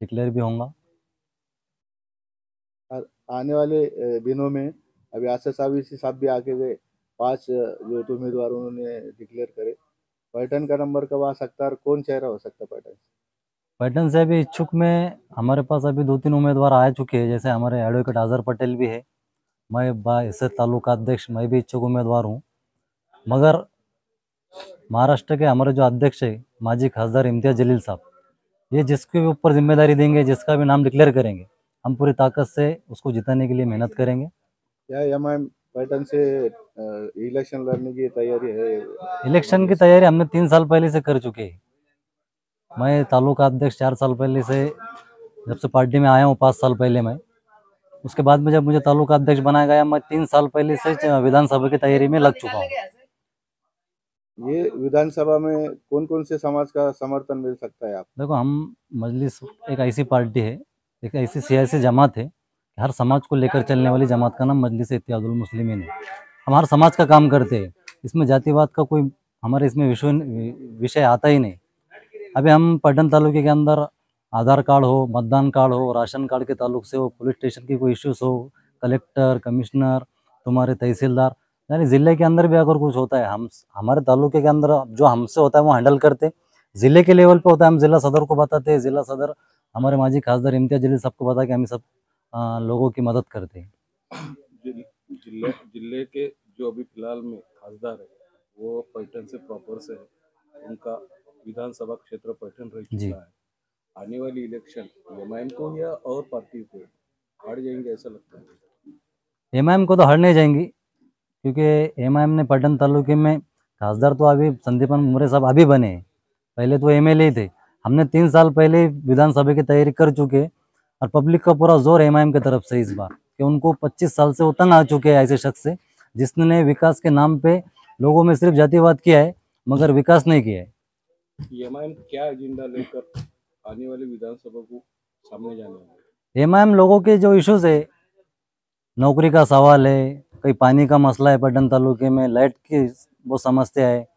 Declare भी होगा। आने वाले दिनों में अभी आसिफ साहब भी आके गए, 5 जो तो उम्मीदवार उन्होंने डिक्लेयर करे। पैटर्न का नंबर कब आ सकता है और कौन चेहरा हो सकता है पैटर्न? पैटर्न से अभी इच्छुक में हमारे पास अभी 2-3 उम्मीदवार आ चुके हैं, जैसे हमारे एडवोकेट अजहर पटेल भी है, मैं बाइस तालुका अध्यक्ष, मैं भी इच्छुक उम्मीदवार हूँ। मगर महाराष्ट्र के हमारे जो अध्यक्ष है माजी खासदार इम्तियाज जलील साहब, ये जिसके भी ऊपर जिम्मेदारी देंगे, जिसका भी नाम डिक्लेयर करेंगे, हम पूरी ताकत से उसको जिताने के लिए मेहनत करेंगे। क्या एमआईएम पैटर्न से इलेक्शन लड़ने की तैयारी है इलेक्शन की मजलिस? तैयारी हमने 3 साल पहले से कर चुके हैं। मैं तालुका अध्यक्ष 4 साल पहले से, जब से पार्टी में आया हूँ 5 साल पहले मैं, उसके बाद में जब मुझे तालुका अध्यक्ष बनाया गया, मैं 3 साल पहले से विधानसभा की तैयारी में लग चुका हूँ। ये विधानसभा में कौन कौन से समाज का समर्थन मिल सकता है आप? देखो, हम मजलिस एक ऐसी पार्टी है, एक ऐसी सियासी जमात है, हर समाज को लेकर चलने वाली जमात का नाम मजलिस इत्तेहादुल मुस्लिमीन है। हम हर समाज का काम करते हैं, इसमें जातिवाद का कोई हमारे इसमें विषय आता ही नहीं। अभी हम पटन तालुके के अंदर आधार कार्ड हो, मतदान कार्ड हो, राशन कार्ड के ताल्लुक से हो, पुलिस स्टेशन की कोई इश्यूज हो, कलेक्टर, कमिश्नर, तुम्हारे तहसीलदार, यानी ज़िले के अंदर भी अगर कुछ होता है, हम हमारे तालुके के अंदर जो हमसे होता है वो हैंडल करते। ज़िले के लेवल पे होता है, हम जिला सदर को बताते हैं, जिला सदर हमारे माजी खासदार इम्तियाज जलील साहब को बता के हम सब लोगों की मदद करते हैं। जिले के जो अभी फिलहाल में खासदार है वो पैठण से प्रॉपर से है, उनका विधानसभा क्षेत्र पैठण रह जी, चुका है। आने वाली इलेक्शन एमआईएम को या और पार्टी को हार जाएंगे ऐसा लगता है? एमआईएम को तो हार नहीं जाएंगी, क्योंकि एमआईएम ने पटन तालुके में खासदार तो अभी संदीपान मुमरे साहब अभी बने हैं, पहले तो एमएलए थे। हमने 3 साल पहले विधानसभा की तैयारी कर चुके हैं, और पब्लिक का पूरा जोर एमआईएम की तरफ से इस बार, कि उनको 25 साल से वो तंग आ चुके हैं ऐसे शख्स से जिसने विकास के नाम पे लोगों में सिर्फ जातिवाद किया है, मगर विकास नहीं किया है। एमआईएम क्या एजेंडा लेकर आने वाली विधानसभा को सामने जाने वाला है? एमआईएम लोगों के जो इश्यूज है, नौकरी का सवाल है, कहीं पानी का मसला है, पटन तालुके में लाइट की वो समस्या है,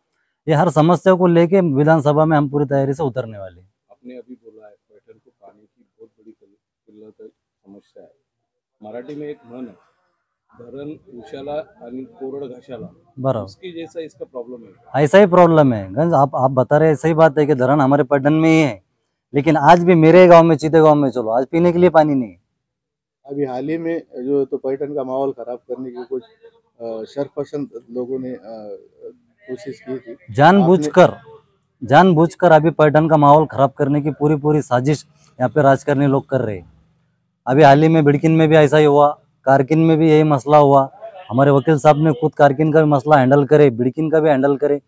ये हर समस्या को लेके विधानसभा में हम पूरी तैयारी से उतरने वाले हैं। आपने अभी बोला है पैठण को पानी की बहुत बड़ी किल्लत समस्या है। मराठी में एक म्हण है, धरण उशाला आणि कोरड घाशाला, बराबर, उसकी जैसा इसका प्रॉब्लम है। ऐसा ही प्रॉब्लम है गंज, आप बता रहे हैं, सही बात है कि धरण हमारे पटन में ही है, लेकिन आज भी मेरे गांव में, चीते गांव में चलो, आज पीने के लिए पानी नहीं है। अभी हाल ही में जो तो पैटर्न का माहौल खराब करने की कुछ शरपसंद लोगों ने कोशिश की थी। आपने जानबूझकर जानबूझकर अभी पटन का माहौल खराब करने की पूरी पूरी साजिश यहाँ पे राजकारणी लोग कर रहे हैं। अभी हाल ही में बिड़किन में भी ऐसा ही हुआ, कारगिल में भी यही मसला हुआ। हमारे वकील साहब ने खुद कारगिल का भी मसला हैंडल करे, बिड़किन का भी हैंडल करे।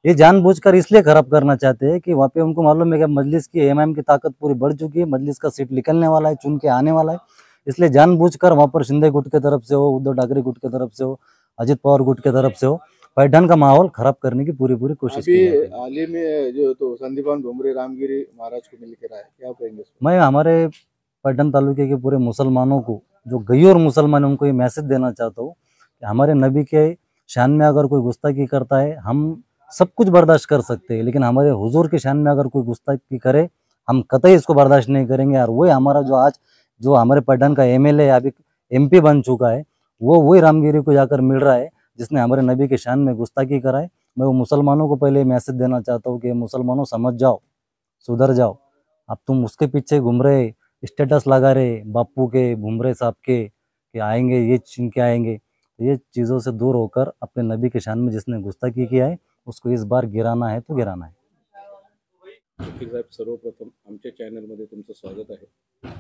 ये जानबूझकर इसलिए खराब करना चाहते हैं कि वहाँ पे उनको मालूम है कि मजलिस की एमआईएम की ताकत पूरी बढ़ चुकी है, मजलिस का सीट निकलने वाला है, चुन के आने वाला है, इसलिए जानबूझकर वहाँ पर शिंदे गुट की तरफ से हो, उद्धव ठाकरे गुट की तरफ से हो, अजित पवार गुट की तरफ से हो, पैठण का माहौल खराब करने की पूरी पूरी कोशिश अभी की जाती है। हाल ही में जो तो संदीपान भुमरे रामगिरी महाराज को मिलकर आए, क्या कहेंगे इस पर? मैं हमारे पैठण तालुके के पूरे मुसलमानों को, जो गैर मुसलमान, उनको ये मैसेज देना चाहता हूँ कि हमारे नबी के शान में अगर कोई गुस्ताखी करता है, हम सब कुछ बर्दाश्त कर सकते हैं, लेकिन हमारे हुजूर के शान में अगर कोई गुस्ताखी करे, हम कतई इसको बर्दाश्त नहीं करेंगे। और वही हमारा जो आज जो हमारे पैठण का एमएलए अभी एमपी बन चुका है, वो वही रामगिरी को जाकर मिल रहा है जिसने हमारे नबी के शान में गुस्ताखी कराए। मैं वो मुसलमानों को पहले मैसेज देना चाहता हूँ कि मुसलमानों समझ जाओ, सुधर जाओ। अब तुम उसके पीछे घूम रहे, स्टेटस लगा रहे बापू के, भुमरे साहब के, कि आएंगे ये छीन के आएंगे, तो ये चीज़ों से दूर होकर अपने नबी के शान में जिसने गुस्ताखी किया है उसको इस बार गिराना है तो गिराना है। वकील साहेब, सर्वप्रथम आमच्या चॅनलमध्ये तुमचं स्वागत आहे।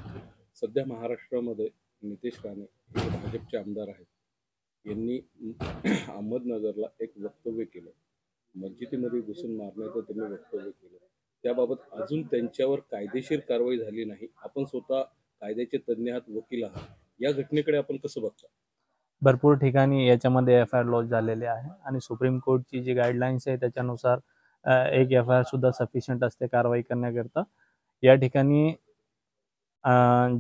सध्या महाराष्ट्रामध्ये नितेश राणे हे भाजपचे आमदार आहेत, यांनी अहमदनगरला एक वक्तव्य केलं, मस्जिदीमध्ये घुसून मारण्याचं त्यांनी वक्तव्य केलं। त्याबाबत अजून त्यांच्यावर कायदेशीर कारवाई झाली नाही। आपण स्वतः कायद्याचे तज्ज्ञ आहात, वकील आहात, या घटनेकडे आपण कसं बघता? भरपूर ठिकाणी याच्यामध्ये एफ-आय-आर लॉन्च झालेले आहे आणि सुप्रीम कोर्टची जी गाईडलाईन्स आहे त्याच्यानुसार एक एफ-आय-आर सुद्धा सफिशियंट असते कारवाई करण्याकरता। या ठिकाणी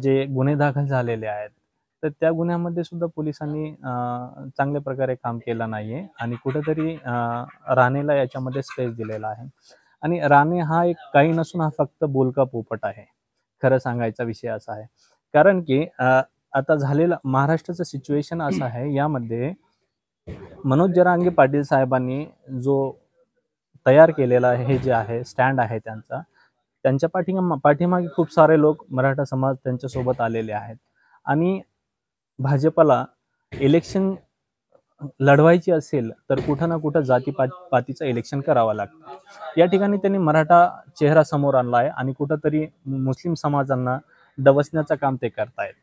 जे गुन्हे दाखल झालेले आहेत तर त्या गुन्ह्यामध्ये सुद्धा पोलिसांनी चांगल्या प्रकारे काम केलं नाही आहे आणि कुठेतरी राणेला याच्यामध्ये स्पेस दिलेला आहे। आणि राणे हा एक काही नसून हा फक्त बोलका पोपट आहे। खरं सांगायचा विषय असा आहे. कारण की आता झालेलं महाराष्ट्राचं सिच्युएशन असं आहे, यामध्ये मनोज जरांगे पाटील साहेबांनी जो तयार केलेला हे जे आहे स्टँड आहे त्यांचा, त्यांच्या पाठीमागे खूप सारे लोक मराठा समाज त्यांच्यासोबत आलेले आहेत. आणि भाजपला इलेक्शन लढवायची असेल तर कुठं ना कुठं जातीपातीचं इलेक्शन करावं लागतं. या ठिकाणी त्यांनी मराठा चेहरा समोर आणला आहे आणि कुठंतरी मुस्लिम समाजांना डवसण्याचं काम ते करतायत.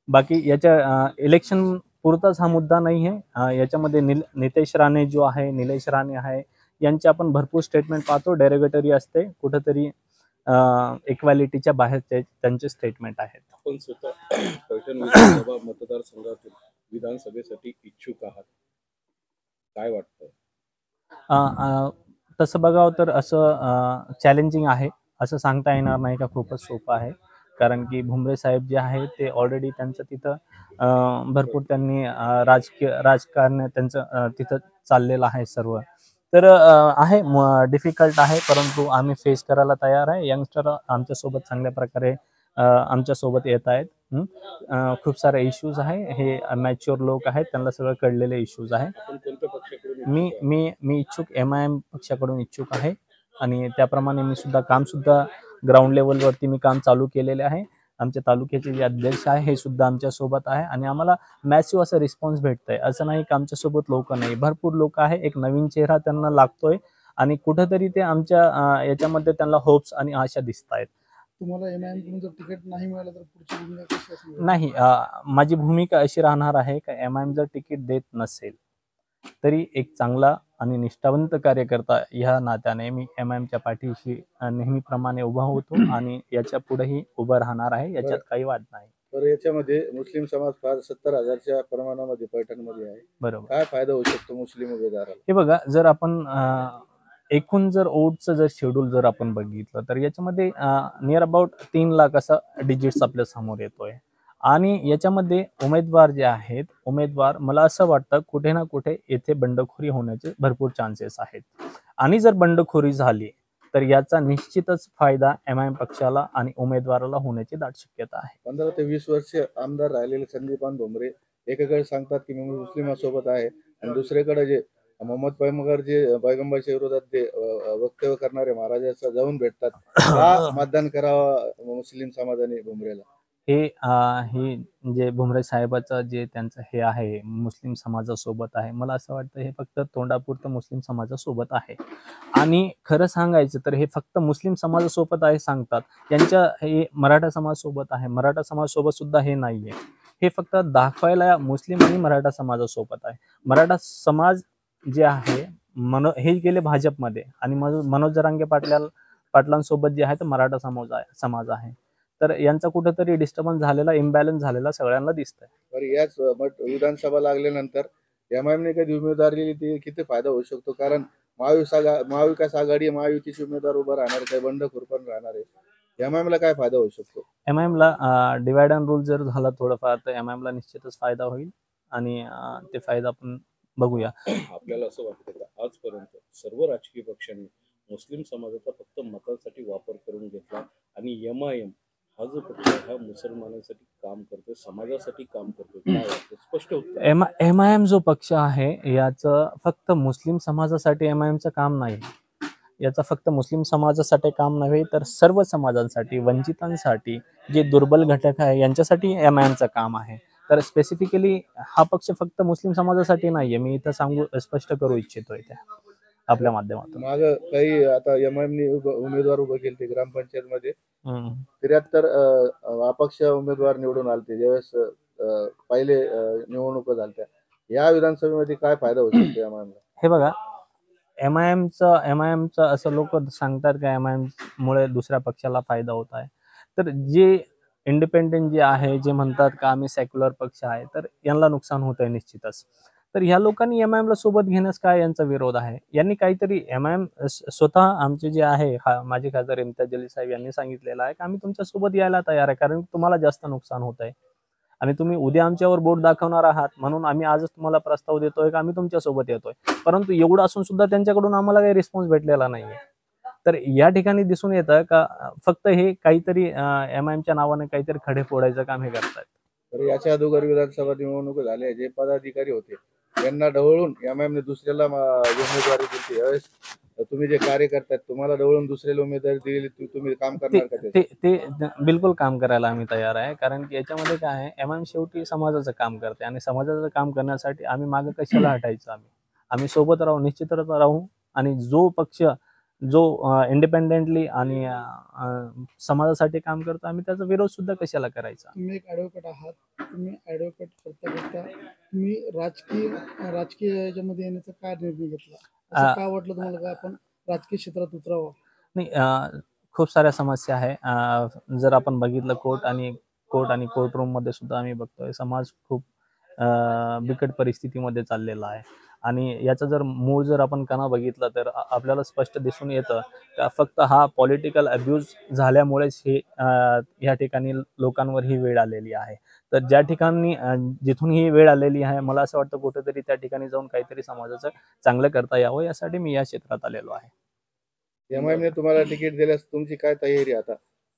बाकी याच्या इलेक्शन पुरताच हा मुद्दा नाही आहे. याच्यामध्ये निलेश राणे आहे, यांचे आपण भरपूर स्टेटमेंट पाहतो. डेरोगेटरी असते, कुठंतरी इक्वॅलिटीच्या बाहेर त्यांचे स्टेटमेंट आहेत. आपण स्वतः पैठण विधानसभा मतदारसंघातून विधानसभेसाठी इच्छुक आहात, काय वाटतं? तसं बघावं तर असं चॅलेंजिंग आहे असं सांगता येणार नाही का खूपच सोपं आहे. कारण की भुमरे साहेब जे आहे ते ऑलरेडी त्यांचं तिथं भरपूर त्यांनी राजकारण त्यांचं तिथं चाललेलं आहे सर्व. तर आहे डिफिकल्ट आहे, परंतु आम्ही फेस करायला तयार आहे. यंगस्टर आमच्यासोबत चांगल्या प्रकारे आमच्यासोबत येत आहेत. खूप सारे इश्यूज आहे, हे मॅच्युअर लोक आहेत, त्यांना सगळं कळलेले इश्यूज आहे. आपण कोणत्या पक्षाकडून मी मी मी इच्छुक MIM पक्षाकडून इच्छुक आहे आणि त्याप्रमाणे मी सुद्धा काम सुद्धा ग्राउंड लेवलवरती मी काम चालू केलेले आहे. आमच्या तालुक्याचे जे अध्यक्ष आहे हे सुद्धा आमच्या सोबत आहे आणि आम्हाला मॅसिव्ह असं रिस्पॉन्स भेटतंय. असं नाही की आमच्यासोबत लोक नाही, भरपूर लोक आहे. एक नवीन चेहरा त्यांना लागतोय आणि कुठेतरी ते आमच्या याच्यामध्ये त्यांना होप्स आणि आशा दिसत आहेत. तुम्हाला MIM कडून जर तिकीट नाही मिळालं तर पुढची भूमिका कशी असेल? नाही, माझी भूमिका अशी राहणार आहे का MIM जर तिकीट देत नसेल तरी एक चांगला आणि निष्ठावंत कार्यकर्ता ह्या नात्याने मी MIMच्या पाठीशी नेहमीप्रमाणे उभा होतो आणि याच्या पुढेही उभं राहणार आहे, याच्यात काही वाद नाही. तर याच्यामध्ये मुस्लिम समाज फार 70,000च्या प्रमाणामध्ये पैठणमध्ये आहे. बरोबर. काय फायदा होऊ शकतो मुस्लिम उमेदवाराला? हे बघा, जर आपण एकूण जर ओटचं जर शेड्यूल जर आपण बघितलं तर याच्यामध्ये नियर अबाउट 3 लाख असा डिजिट्स आपल्या समोर येतोय. आणि याच्यामध्ये उमेदवार जे आहेत, मला असं वाटतं कुठे ना कुठे येथे बंडखोरी होण्याचे भरपूर चान्सेस आहेत. आणि जर बंडखोरी झाली तर याचा निश्चितच फायदा MIM पक्षाला आणि उमेदवाराला होण्याची दाट शक्यता आहे. 15 ते 20 वर्ष आमदार राहिलेले संदीपान भुमरे एकीकडे सांगतात की मी मुस्लिमासोबत आहे आणि दुसरीकडे जे मोहम्मद पैगंबर जे पैगंबरच्या विरोधात ते वक्तव्य करणारे महाराजांचा जाऊन भेटतात. का मतदान करावं मुस्लिम समाजाने भुमरेला? हे जे भुमरे साहेबाचं जे त्यांचं हे आहे मुस्लिम समाजासोबत आहे, मला असं वाटतं हे फक्त तोंडापुरतं मुस्लिम समाजासोबत आहे. आणि खरं सांगायचं तर हे फक्त मुस्लिम समाजासोबत आहे सांगतात, यांच्या हे मराठा समाजासोबत आहे. मराठा समाजासोबत सुद्धा हे नाहीये. हे फक्त दाखवायला मुस्लिम आणि मराठा समाजासोबत आहे. मराठा समाज जे आहे हे गेले भाजपमध्ये आणि मनोज जरांगे पाटलांसोबत जे आहे ते मराठा समाज आहे. तर यांचा कुठेतरी डिस्टर्बन्स झालेला, इम्बॅलन्स झालेला सगळ्यांना दिसतंय. तर याच विधानसभा लागल्यानंतर MIMने कधी उमेदवार दिली ती किती फायदा होऊ शकतो? कारण महाविकास आघाडी महायुतीचे उमेदवार उभा राहणार, काही बंडखोर पण राहणार आहे. MIMला काय फायदा होऊ शकतो? MIMला डिवाइड अँड रूल जर झाला थोडंफार तर MIMला निश्चितच फायदा होईल आणि ते फायदा आपण बघूया. आपल्याला असं वाटतं का आजपर्यंत सर्व राजकीय पक्षांनी मुस्लिम समाजाचा फक्त मतांसाठी वापर करून घेतला आणि MIM हा जो पक्ष हा मुसलमानांसाठी काम करतो, समाजासाठी काम करतो, काय वाटतं? स्पष्ट होतं. MIM जो पक्ष आहे याचं फक्त मुस्लिम समाजासाठी MIMचं काम नाही. याचा फक्त मुस्लिम समाजासाठी काम नव्हे तर सर्व समाजांसाठी, वंचितांसाठी, जे दुर्बल घटक आहे यांच्यासाठी MIMचं काम आहे. तर स्पेसिफिकली हा पक्ष फक्त मुस्लिम समाजासाठी नाहीये, मी इथं स्पष्ट करू इच्छितोय त्या आपल्या माध्यमातून. माग काही आता MIMने उमेदवार उभे केले ग्रामपंचायत मध्ये 73 अपक्ष उमेदवार निवडून आलते ज्यावेळेस पहिले निवडणुका झाल्या. या विधानसभेमध्ये काय फायदा होऊ शकतो MIMला? हे बघा, MIMचं असं लोक सांगतात की MIM मुळे दुसऱ्या पक्षाला फायदा होत आहे. तर जे इंडिपेंडेंट जे आहे, जे म्हणतात का आम्ही सेक्युलर पक्ष आहे, तर यांना नुकसान होत आहे निश्चितच. तर ह्या लोकांनी MIMला सोबत घेण्यास काय यांचा विरोध आहे? यांनी काहीतरी MIM स्वतः आमचे जे आहे माजी खासदार इम्तियाज जलील साहेब यांनी सांगितलेलं आहे की आम्ही तुमच्या सोबत यायला तयार आहे, कारण तुम्हाला जास्त नुकसान होत आहे आणि तुम्ही उद्या आमच्यावर बोट दाखवणार आहात, म्हणून आम्ही आजच तुम्हाला प्रस्ताव देतोय की आम्ही तुमच्या सोबत येतोय. परंतु एवढं असून सुद्धा त्यांच्याकडून आम्हाला काही रिस्पॉन्स भेटलेला नाहीये. तर या ठिकाणी दिसून येतं का फक्त हे काहीतरी MIMच्या नावाने काहीतरी खडे फोडायचं काम हे करतायत. तर याच्या अगोदर विधानसभा निवडणूक झाल्या, जे पदाधिकारी होते यांना ढवळून एमआयएमने दुसऱ्याला उमेदवारी दिली. यावेळेस तुम्ही जे कार्य करतात, तुम्हाला ढवळून दुसऱ्याला उमेदवारी दिली, तुम्ही काम करणार का ते त्याचं? ते ते बिलकुल काम करायला आम्ही तयार आहे. कारण की याच्यामध्ये काय आहे, MIM शेवटी समाजाचं काम करते आणि समाजाचं काम करण्यासाठी आम्ही मागे कशाला हटायचं. आम्ही सोबत राहू, निश्चितच राहू. आणि जो पक्ष जो इंडिपेंडेंटली आणि समाजासाठी काम करतो, आम्ही त्याचा विरोध सुद्धा कशाला करायचा. तुम्ही एक ॲडव्होकेट आहात. तुम्ही ॲडव्होकेट करता करता तुम्ही राजकीय याच्यामध्ये येण्याचा काय निर्णय घेतला? असं का वाटलं तुम्हाला का आपण राजकीय क्षेत्रात उतरावं? नाही, खूप साऱ्या समस्या आहे. जर आपण बघितलं कोर्ट आणि कोर्ट रूममध्ये सुद्धा आम्ही बघतोय समाज खूप बिकट परिस्थितीमध्ये चाललेला आहे. आणि याचा जर मूळ जर आपण कणा बघितला तर आपल्याला स्पष्ट दिसून येतं का फक्त हा पॉलिटिकल अब्यूज झाल्यामुळेच हे या ठिकाणी लोकांवर ही वेळ आलेली आहे. तर ज्या ठिकाणी जिथून ही वेळ आलेली आहे, मला असं वाटतं कुठेतरी त्या ठिकाणी जाऊन काहीतरी समाजाचं चांगलं करता यावं, यासाठी मी या क्षेत्रात आलेलो आहे. एमआयएमने तुम्हाला तिकीट दिल्यास तुमची काय तयारी आता,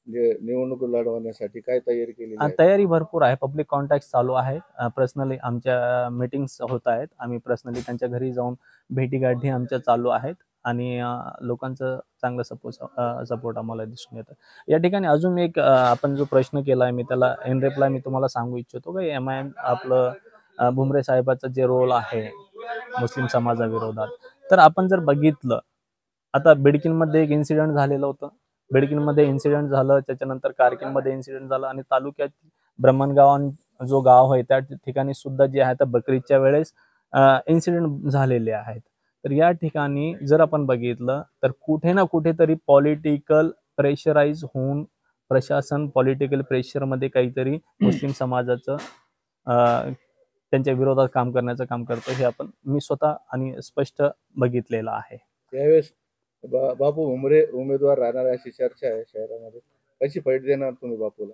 म्हणजे निवडणूक लढवण्यासाठी काय तयारी केलेली आहे? तयारी भरपूर आहे. पब्लिक कॉन्टॅक्ट चालू आहेत. पर्सनली आमच्या मीटिंग्स होत आहेत. आम्ही पर्सनली त्यांच्या घरी जाऊन भेटीगाठी आमच्या चालू आहेत आणि लोकांचं चांगलं सपोर्ट आम्हाला दिसून येतं. या ठिकाणी अजून एक आपण जो प्रश्न केला आहे, मी त्याला इन रिप्लाय मी तुम्हाला सांगू इच्छितो की MIM आपलं भुमरे साहेबाचं जे रोल आहे मुस्लिम समाजाविरोधात, तर आपण जर बघितलं, आता बिडकीनमध्ये एक इन्सिडेंट झालेलं होतं. बिडकीनमध्ये इन्सिडेंट झालं, त्याच्यानंतर कारगिलमध्ये इन्सिडेंट झालं आणि तालुक्यात ब्रह्मणगाव जो गाव आहे त्या ठिकाणी सुद्धा जे आहे तर बकरीदच्या वेळेस इन्सिडेंट झालेले आहेत. तर या ठिकाणी जर आपण बघितलं तर कुठे ना कुठेतरी पॉलिटिकल प्रेशराईज होऊन प्रशासन पॉलिटिकल प्रेशरमध्ये काहीतरी मुस्लिम समाजाचं त्यांच्या विरोधात काम करण्याचं काम करतो, हे मी स्वतः आणि स्पष्ट बघितलेलं आहे. यावेळेस बापू भुमरे उमेदवार राहणार अशी चर्चा आहे शहरामध्ये. कशी फाईट देणार तुम्ही बापूला?